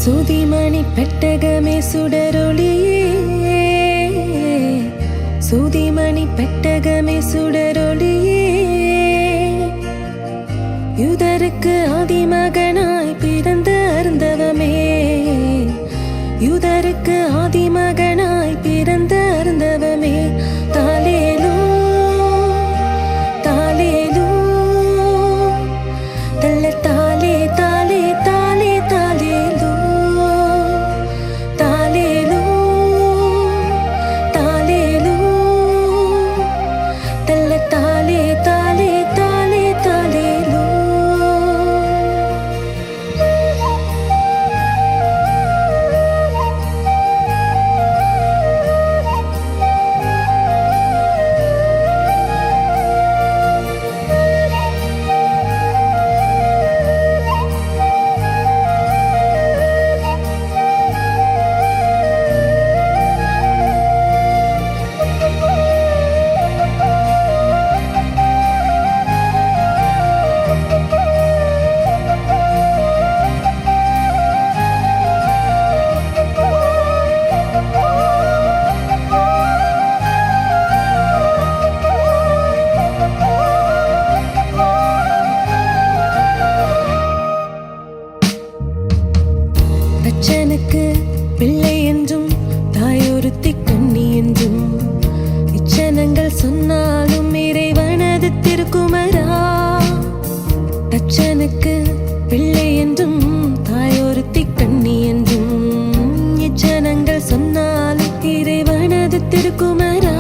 சூதிமணி பெட்டகமே சுடரொளியே, சூதிமணி பெட்டகமே சுடரொளியே, யூதருக்கு ஆதிமகனாய் பிறந்த அருந்தவமே, யூதருக்கு ஆதிமகனாய் பிறந்த அருந்தவமே. தாலேலூ தாலேலூ தல்ல தாலே தாலே தாலே தாலேலூ தாலேலூ தாலேலூ தல்ல தாலே தாலே தாலே தாலேலூ. தச்சனுக்கு பிள்ளை என்றும் தாயொருத்தி கண்ணி என்றும் இச்சனங்கள் சொன்னாலும் இறைவனது திருக்குமரா. தச்சனுக்கு பிள்ளை என்றும் தாயொருத்தி கண்ணி என்றும் இச்சனங்கள் சொன்னாலும் இறைவனது திருக்குமரா.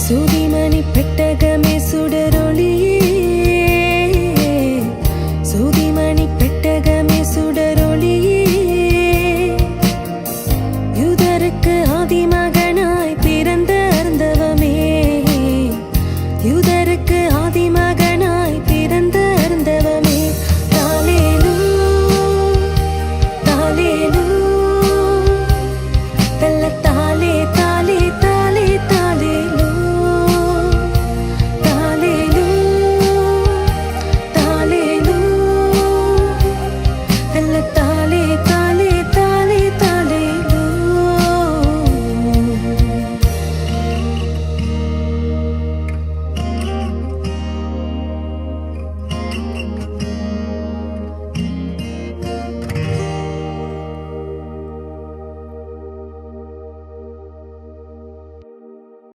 சூதிமணி பெட்ட